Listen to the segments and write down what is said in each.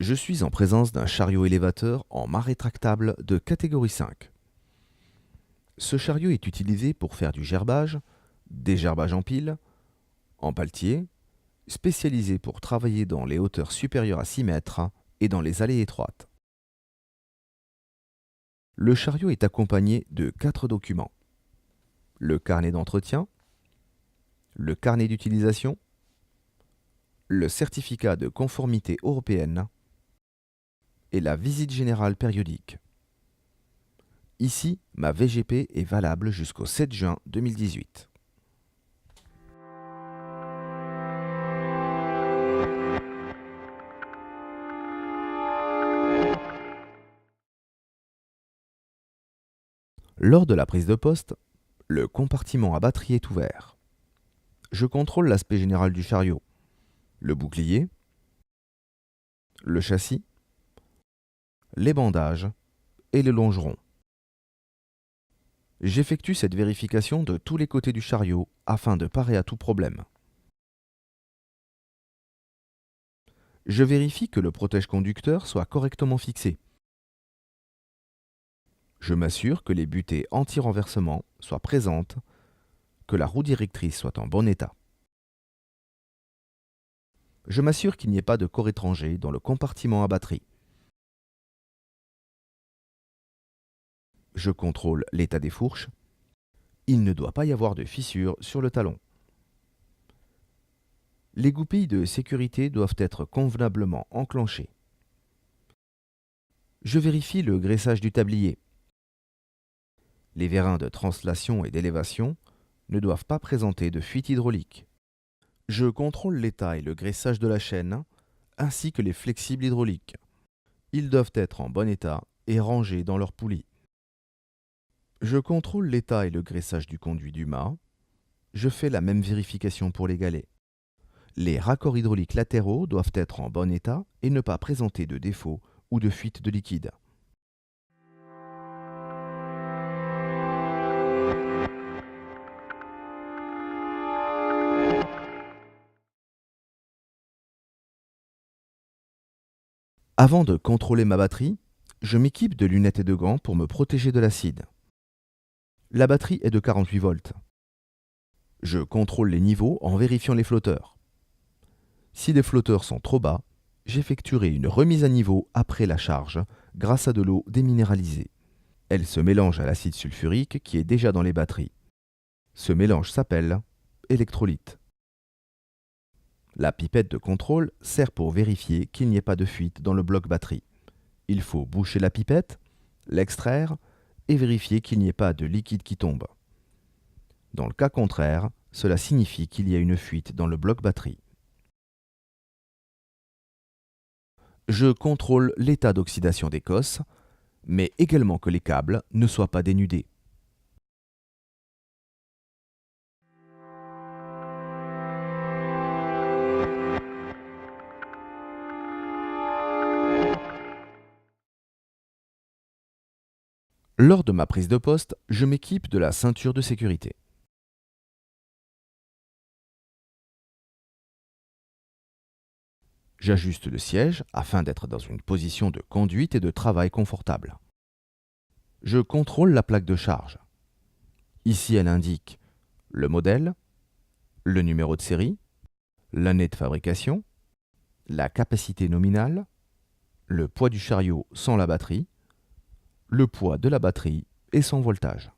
Je suis en présence d'un chariot élévateur en mât rétractable de catégorie 5. Ce chariot est utilisé pour faire du gerbage, désherbage en pile, en paletier, spécialisé pour travailler dans les hauteurs supérieures à 6 mètres et dans les allées étroites. Le chariot est accompagné de 4 documents: le carnet d'entretien, le carnet d'utilisation, le certificat de conformité européenne et la visite générale périodique. Ici, ma VGP est valable jusqu'au 7 juin 2018. Lors de la prise de poste, le compartiment à batterie est ouvert. Je contrôle l'aspect général du chariot, le bouclier, le châssis, les bandages et les longerons. J'effectue cette vérification de tous les côtés du chariot afin de parer à tout problème. Je vérifie que le protège-conducteur soit correctement fixé. Je m'assure que les butées anti-renversement soient présentes, que la roue directrice soit en bon état. Je m'assure qu'il n'y ait pas de corps étranger dans le compartiment à batterie. Je contrôle l'état des fourches. Il ne doit pas y avoir de fissure sur le talon. Les goupilles de sécurité doivent être convenablement enclenchées. Je vérifie le graissage du tablier. Les vérins de translation et d'élévation ne doivent pas présenter de fuite hydraulique. Je contrôle l'état et le graissage de la chaîne, ainsi que les flexibles hydrauliques. Ils doivent être en bon état et rangés dans leur poulie. Je contrôle l'état et le graissage du conduit du mât. Je fais la même vérification pour les galets. Les raccords hydrauliques latéraux doivent être en bon état et ne pas présenter de défaut ou de fuite de liquide. Avant de contrôler ma batterie, je m'équipe de lunettes et de gants pour me protéger de l'acide. La batterie est de 48 volts. Je contrôle les niveaux en vérifiant les flotteurs. Si les flotteurs sont trop bas, j'effectuerai une remise à niveau après la charge grâce à de l'eau déminéralisée. Elle se mélange à l'acide sulfurique qui est déjà dans les batteries. Ce mélange s'appelle électrolyte. La pipette de contrôle sert pour vérifier qu'il n'y ait pas de fuite dans le bloc batterie. Il faut boucher la pipette, l'extraire et vérifier qu'il n'y ait pas de liquide qui tombe. Dans le cas contraire, cela signifie qu'il y a une fuite dans le bloc batterie. Je contrôle l'état d'oxydation des cosses, mais également que les câbles ne soient pas dénudés. Lors de ma prise de poste, je m'équipe de la ceinture de sécurité. J'ajuste le siège afin d'être dans une position de conduite et de travail confortable. Je contrôle la plaque de charge. Ici, elle indique le modèle, le numéro de série, l'année de fabrication, la capacité nominale, le poids du chariot sans la batterie, le poids de la batterie et son voltage.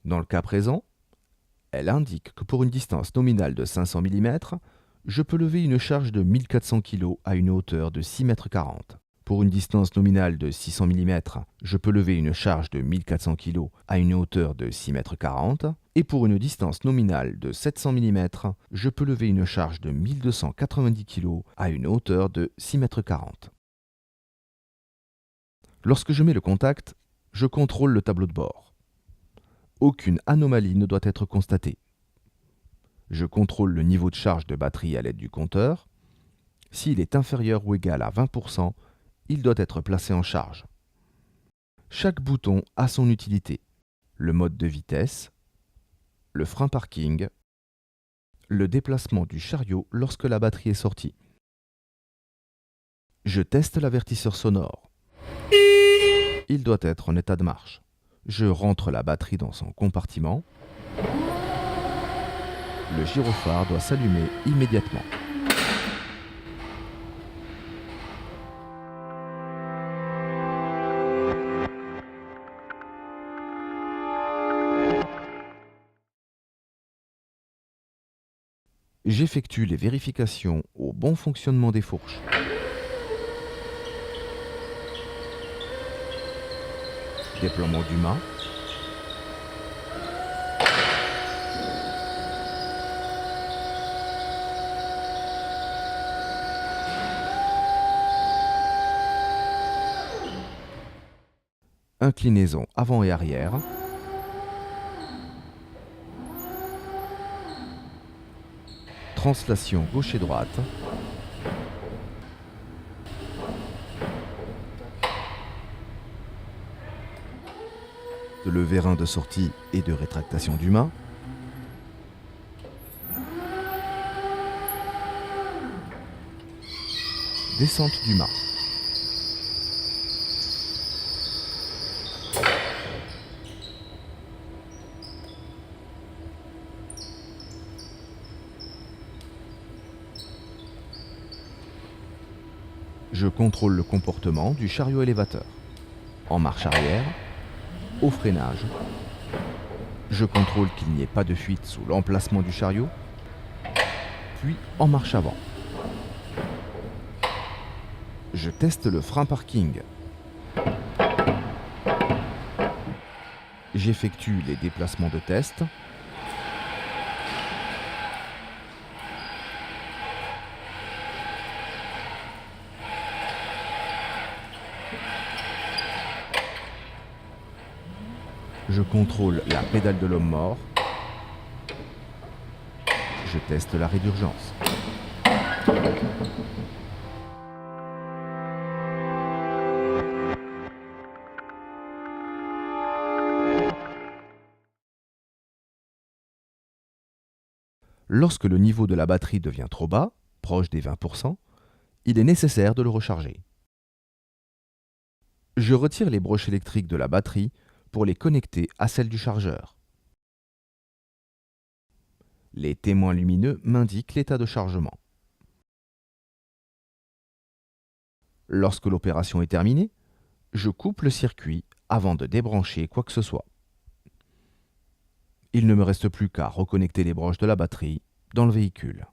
Dans le cas présent, elle indique que pour une distance nominale de 500 mm, je peux lever une charge de 1400 kg à une hauteur de 6,40 m. Pour une distance nominale de 600 mm, je peux lever une charge de 1400 kg à une hauteur de 6,40 m. Et pour une distance nominale de 700 mm, je peux lever une charge de 1290 kg à une hauteur de 6,40 m. Lorsque je mets le contact, je contrôle le tableau de bord. Aucune anomalie ne doit être constatée. Je contrôle le niveau de charge de batterie à l'aide du compteur. S'il est inférieur ou égal à 20%, il doit être placé en charge. Chaque bouton a son utilité. Le mode de vitesse, le frein parking, le déplacement du chariot lorsque la batterie est sortie. Je teste l'avertisseur sonore. Il doit être en état de marche. Je rentre la batterie dans son compartiment. Le gyrophare doit s'allumer immédiatement. J'effectue les vérifications au bon fonctionnement des fourches. Déploiement du mât. Inclinaison avant et arrière. Translation gauche et droite. Le vérin de sortie et de rétractation du mât. Descente du mât. Je contrôle le comportement du chariot élévateur. En marche arrière, au freinage. Je contrôle qu'il n'y ait pas de fuite sous l'emplacement du chariot, puis en marche avant. Je teste le frein parking. J'effectue les déplacements de test. Je contrôle la pédale de l'homme mort. Je teste l'arrêt d'urgence. Lorsque le niveau de la batterie devient trop bas, proche des 20%, il est nécessaire de le recharger. Je retire les broches électriques de la batterie pour les connecter à celles du chargeur. Les témoins lumineux m'indiquent l'état de chargement. Lorsque l'opération est terminée, je coupe le circuit avant de débrancher quoi que ce soit. Il ne me reste plus qu'à reconnecter les broches de la batterie dans le véhicule.